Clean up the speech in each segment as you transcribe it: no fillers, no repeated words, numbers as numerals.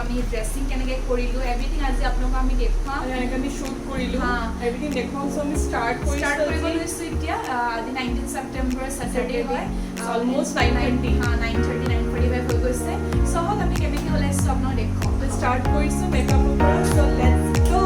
আমি ড্ৰেছিং কেনেকৈ কৰিলোঁ এভৰিথিং আজি আপোনালোকক আমি দেখুৱাম এনেকৈ আমি শ্বুট কৰিলোঁ এভৰিথিং দেখুৱাম চ' আমি ষ্টাৰ্ট কৰিব লৈছোঁ এতিয়া আজি 19 ছেপ্টেম্বৰ ছেটাৰডে হয় অলমষ্ট 9:30 9:30 হৈ গৈছে চহক আমি কেনেকৈ ওলাইছোঁ আপোনাক দেখুৱাম ষ্টাৰ্ট কৰিছোঁ মেকআপৰ পৰা চ' লেটছ গো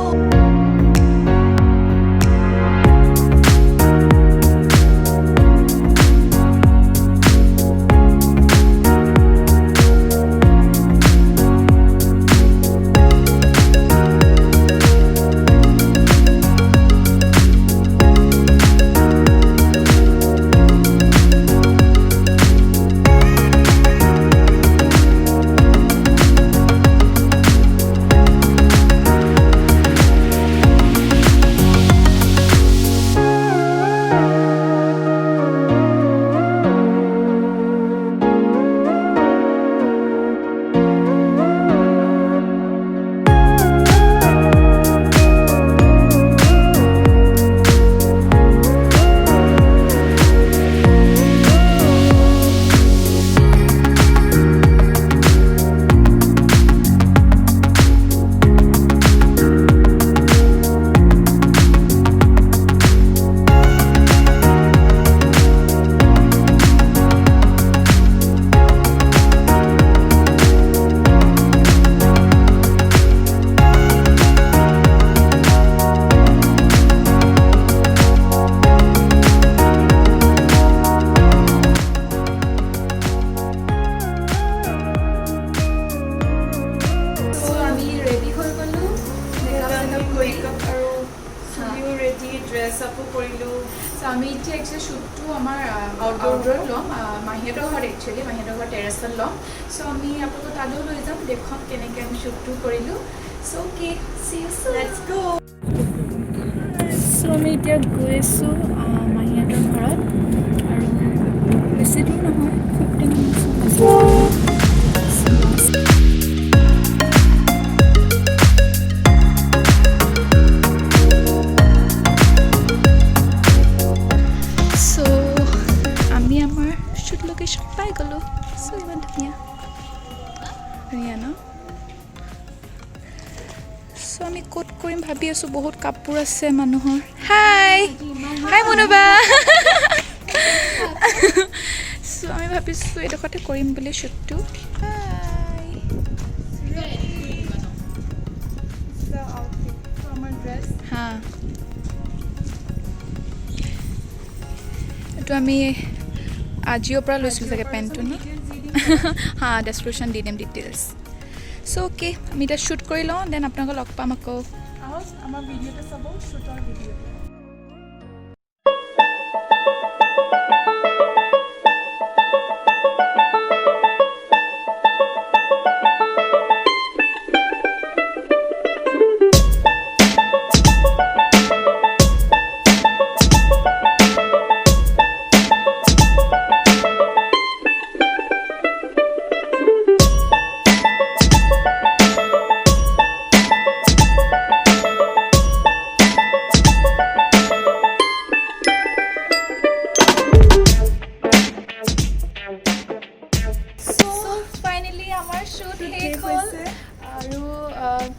ড্ৰেছ আপো কৰিলোঁ আমি এতিয়া একচুৱেলি শ্বুটটো আমাৰ আউটডোৰত ল'ম মাহীহঁতৰ ঘৰত একচুৱেলি মাহীহঁতৰ ঘৰত টেৰেছত ল'ম চ' আমি আপোনালোকক তালৈও লৈ যাম দেখুৱাম কেনেকৈ আমি শ্বুটটো কৰিলোঁ so' okay see you soon let's go so' আমি এতিয়া গৈ আছোঁ মাহীহঁতৰ ঘৰত আৰু বেছি দূৰ নহয় 15 মিনিটছ পাই গ'লোঁ চ' ইমান ধুনীয়া ধুনীয়া ন চ' আমি ক'ত কৰিম ভাবি আছোঁ বহুত কাপোৰ আছে মানুহৰ হাই হাই মনোবা চ' আমি ভাবিছোঁ এইডোখৰতে কৰিম বুলি শ্বুটটো হাই আমাৰ ড্ৰেছ হা এইটো আমি আজিৰ পৰা লৈছিলোঁ চাগে পেণ্টটো ন হা ডেছক্ৰিপশ্যন দি দিম ডিটেইলছ চ' অ'কে আমি এতিয়া শ্বুট কৰি লওঁ দেন আপোনালোকক লগ পাম আকৌ আমাৰ ভিডিঅ'টো চাব শ্বুটৰ ভিডিঅ'টো আৰু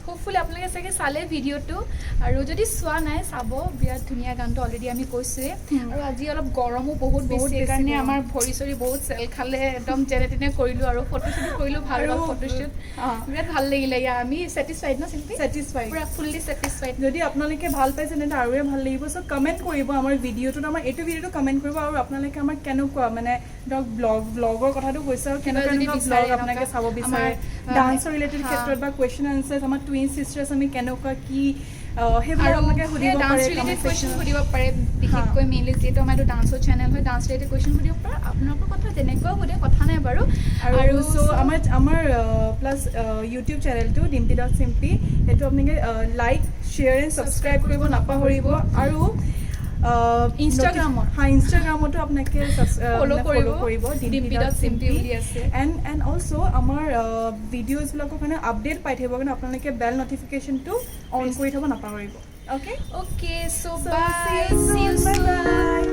হোপফুলি আপোনালোকে চাগে চালে ভিডিঅ'টো আৰু যদি চোৱা নাই চাব বিৰাট ধুনীয়া গানটো অলৰেডি আমি কৈছোঁৱে আৰু আজি অলপ গৰমো বহুত বেছি সেইকাৰণে আমাৰ ভৰি চৰি বহুত চেল খালে একদম যেনে তেনে কৰিলোঁ আৰু ফটোশ্বুট কৰিলোঁ ভাল হ'ল ফটোশ্বুট বিৰাট ভাল লাগিলে ইয়াৰ আমি ছেটিছফাইড ন চিম্পি ছেটিছফাইড পুৰা ফুল্লি ছেটিছফাইড যদি আপোনালোকে ভাল পাইছে তেন্তে আৰুৱে ভাল লাগিব চ' কমেণ্ট কৰিব আমাৰ ভিডিঅ'টোত আমাৰ এইটো ভিডিঅ'টো কমেণ্ট কৰিব আৰু আপোনালোকে আমাৰ কেনেকুৱা মানে ধৰক ব্লগৰ কথাটো কৈছে আৰু কেনেকুৱা ব্লগ আপোনালোকে চাব বিচাৰে ডান্সৰ ৰিলেটেড ক্ষেত্ৰত বা কুৱেশ্যন আনচাৰ্ছ আমাৰ টুইন চিষ্টাৰ্ছ আমি কেনেকুৱা কি সেইবোৰ আপোনালোকে সুধিব পাৰে ৰিলেটেড কুৱেশ্যন সুধিব পাৰে বিশেষকৈ মেইনলি যিহেতু আমাৰ এইটো ডান্সৰ চেনেল হয় ডান্স ৰিলেটেড কুৱেশ্যন সুধিব পাৰে আপোনালোকৰ কথা তেনেকুৱাও সোধে কথা নাই বাৰু আৰু চ' আমাৰ প্লাছ ইউটিউব চেনেলটো dimpy.simpy সেইটো আপোনালোকে লাইক শ্বেয়াৰ এণ্ড ছাবস্ক্ৰাইব কৰিব নাপাহৰিব আৰু ইনষ্টাগ্ৰামতো আপোনালোকে ফ'ল' কৰিব dimpy.simpy বুলি আছে এণ্ড অলছ' আমাৰ ভিডিঅ'জবিলাকৰ কাৰণে আপডেট পাই থাকিব কাৰণে আপোনালোকে বেল নটিফিকেশ্যনটো অন কৰি থ'ব নাপাহৰিব okay so' bye see you soon